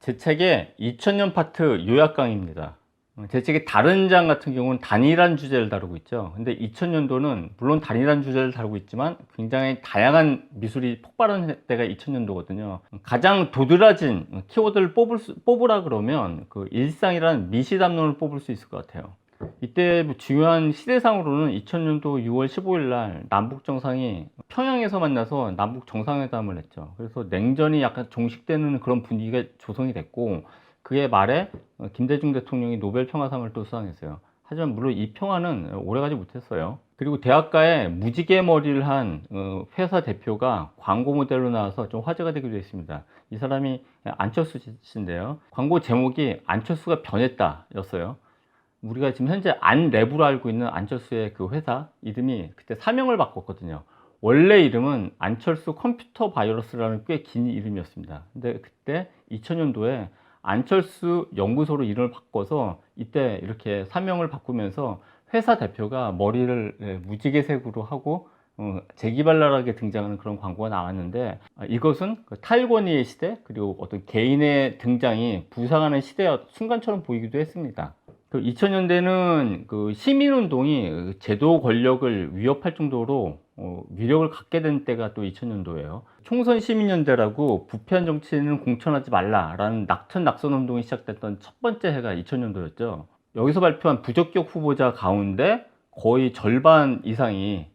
제 책의 2000년 파트 요약강입니다. 제 책의 다른 장 같은 경우는 단일한 주제를 다루고 있죠. 근데 2000년도는 물론 단일한 주제를 다루고 있지만 굉장히 다양한 미술이 폭발한 때가 2000년도거든요. 가장 도드라진 키워드를 뽑으라 그러면 그 일상이라는 미시담론을 뽑을 수 있을 것 같아요. 이때 중요한 시대상으로는 2000년도 6월 15일 날 남북 정상이 평양에서 만나서 남북 정상회담을 했죠. 그래서 냉전이 약간 종식되는 그런 분위기가 조성이 됐고, 그에 말에 김대중 대통령이 노벨 평화상을 또 수상했어요. 하지만 물론 이 평화는 오래가지 못했어요. 그리고 대학가에 무지개 머리를 한 회사 대표가 광고 모델로 나와서 좀 화제가 되기도 했습니다. 이 사람이 안철수 씨인데요. 광고 제목이 안철수가 변했다 였어요. 우리가 지금 현재 안랩으로 알고 있는 안철수의 그 회사 이름이 그때 사명을 바꿨거든요. 원래 이름은 안철수 컴퓨터 바이러스라는 꽤 긴 이름이었습니다. 근데 그때 2000년도에 안철수 연구소로 이름을 바꿔서 이때 이렇게 사명을 바꾸면서 회사 대표가 머리를 무지개색으로 하고 재기발랄하게 등장하는 그런 광고가 나왔는데, 이것은 그 탈권위의 시대 그리고 어떤 개인의 등장이 부상하는 시대의 순간처럼 보이기도 했습니다. 2000년대는 그 시민운동이 제도 권력을 위협할 정도로 위력을 갖게 된 때가 또 2000년도예요. 총선 시민연대라고 부패한 정치인은 공천하지 말라라는 낙천 운동이 시작됐던 첫 번째 해가 2000년도였죠. 여기서 발표한 부적격 후보자 가운데 거의 절반 이상이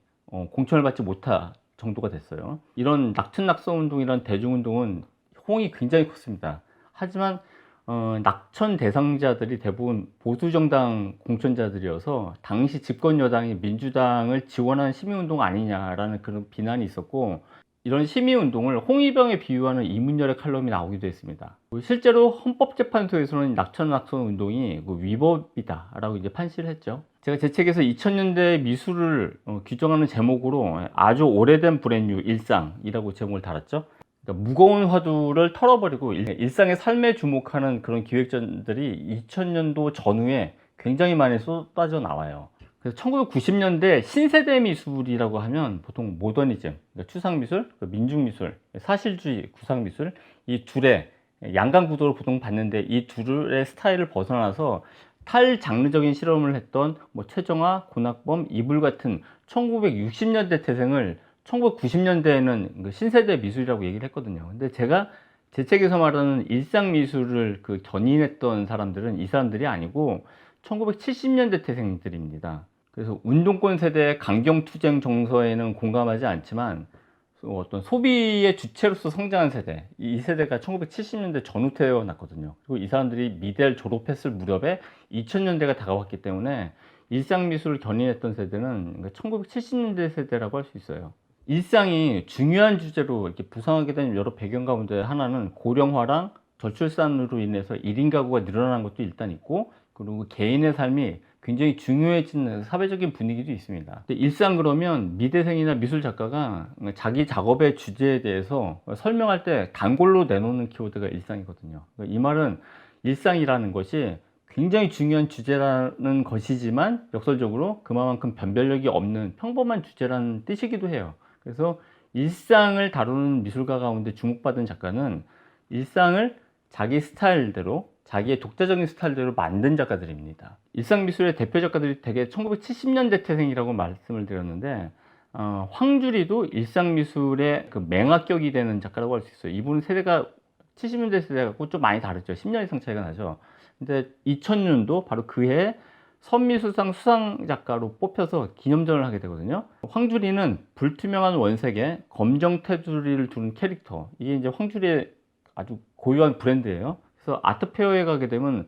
공천을 받지 못할 정도가 됐어요. 이런 낙천 운동이란 대중운동은 호응이 굉장히 컸습니다. 하지만 낙천 대상자들이 대부분 보수정당 공천자들이어서 당시 집권 여당이 민주당을 지원한 시민운동 아니냐라는 그런 비난이 있었고, 이런 시민운동을 홍위병에 비유하는 이문열의 칼럼이 나오기도 했습니다. 실제로 헌법재판소에서는 낙천 운동이 위법이다 라고 이제 판시를 했죠. 제가 제 책에서 2000년대 미술을 규정하는 제목으로 아주 오래된 불행류 일상이라고 제목을 달았죠. 그러니까 무거운 화두를 털어버리고 일상의 삶에 주목하는 그런 기획전들이 2000년도 전후에 굉장히 많이 쏟아져 나와요. 그래서 1990년대 신세대 미술이라고 하면 보통 모더니즘, 그러니까 추상미술, 민중미술, 사실주의, 구상미술, 이 둘의 양강구도를 보통 봤는데, 이 둘의 스타일을 벗어나서 탈장르적인 실험을 했던 최정화, 고낙범, 이불 같은 1960년대 태생을 1990년대에는 신세대 미술이라고 얘기를 했거든요. 근데 제가 제 책에서 말하는 일상미술을 견인했던 사람들은 이 사람들이 아니고 1970년대 태생들입니다. 그래서 운동권 세대의 강경투쟁 정서에는 공감하지 않지만 어떤 소비의 주체로서 성장한 세대, 이 세대가 1970년대 전후 태어났거든요. 그리고 이 사람들이 미대를 졸업했을 무렵에 2000년대가 다가왔기 때문에 일상미술을 견인했던 세대는 1970년대 세대라고 할 수 있어요. 일상이 중요한 주제로 이렇게 부상하게 된 여러 배경 가운데 하나는 고령화랑 저출산으로 인해서 1인 가구가 늘어난 것도 일단 있고, 그리고 개인의 삶이 굉장히 중요해지는 사회적인 분위기도 있습니다. 일상 그러면 미대생이나 미술 작가가 자기 작업의 주제에 대해서 설명할 때 단골로 내놓는 키워드가 일상이거든요. 이 말은 일상이라는 것이 굉장히 중요한 주제라는 것이지만 역설적으로 그만큼 변별력이 없는 평범한 주제라는 뜻이기도 해요. 그래서 일상을 다루는 미술가 가운데 주목받은 작가는 일상을 자기 스타일대로, 자기의 독자적인 스타일대로 만든 작가들입니다. 일상미술의 대표 작가들이 대개 1970년대 태생이라고 말씀을 드렸는데, 황주리도 일상미술의 그 맹합격이 되는 작가라고 할 수 있어요. 이분 세대가 70년대 세대하고 좀 많이 다르죠. 10년 이상 차이가 나죠. 근데 2000년도 바로 그해 선미술상 수상 작가로 뽑혀서 기념전을 하게 되거든요. 황주리는 불투명한 원색에 검정 테두리를 두른 캐릭터, 이게 이제 황주리의 아주 고유한 브랜드예요. 그래서 아트페어에 가게 되면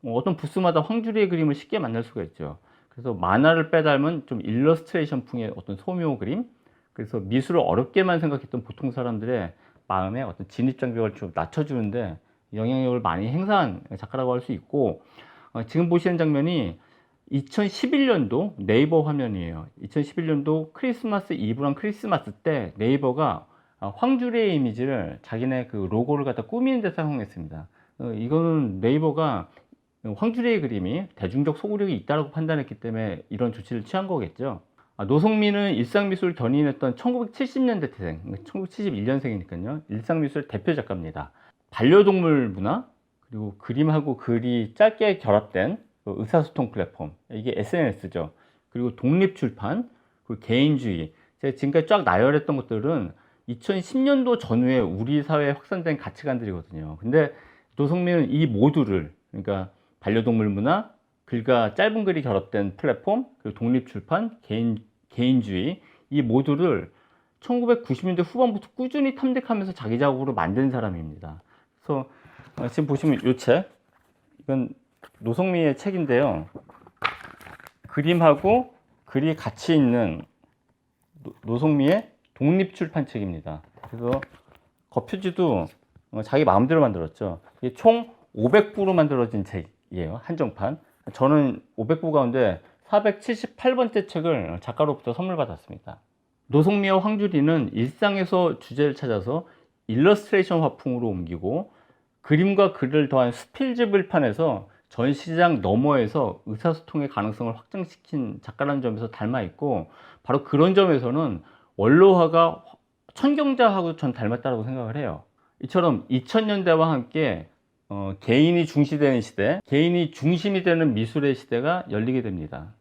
어떤 부스마다 황주리의 그림을 쉽게 만날 수가 있죠. 그래서 만화를 빼닮은 좀 일러스트레이션 풍의 어떤 소묘 그림, 그래서 미술을 어렵게만 생각했던 보통 사람들의 마음에 어떤 진입장벽을 좀 낮춰주는데 영향력을 많이 행사한 작가라고 할 수 있고, 지금 보시는 장면이 2011년도 네이버 화면이에요. 2011년도 크리스마스 이브랑 크리스마스 때 네이버가 황주리의 이미지를 자기네 그 로고를 갖다 꾸미는 데 사용했습니다. 이거는 네이버가 황주리의 그림이 대중적 소구력이 있다고 판단했기 때문에 이런 조치를 취한 거겠죠. 노성민은 일상미술을 견인했던 1970년대 태생, 1971년생이니까요. 일상미술 대표 작가입니다. 반려동물 문화, 그리고 그림하고 글이 짧게 결합된 그 의사소통 플랫폼, 이게 SNS죠. 그리고 독립출판, 그리고 개인주의. 제가 지금까지 쫙 나열했던 것들은 2010년도 전후에 우리 사회에 확산된 가치관들이거든요. 근데 노성민은 이 모두를, 그러니까 반려동물 문화, 글과 짧은 글이 결합된 플랫폼, 그리고 독립출판, 개인주의, 이 모두를 1990년대 후반부터 꾸준히 탐색하면서 자기 작업으로 만든 사람입니다. 그래서 지금 보시면 이 책, 이건 노성미의 책인데요. 그림하고 글이 같이 있는 노성미의 독립출판 책입니다. 그래서 겉표지도 자기 마음대로 만들었죠. 이게 총 500부로 만들어진 책이에요. 한정판. 저는 500부 가운데 478번째 책을 작가로부터 선물 받았습니다. 노성미와 황주리는 일상에서 주제를 찾아서 일러스트레이션 화풍으로 옮기고 그림과 글을 더한 스필즈블판에서 전시장 너머에서 의사소통의 가능성을 확장시킨 작가라는 점에서 닮아 있고, 바로 그런 점에서는 원로화가 천경자하고 전 닮았다고 생각을 해요. 이처럼 2000년대와 함께 개인이 중시되는 시대, 개인이 중심이 되는 미술의 시대가 열리게 됩니다.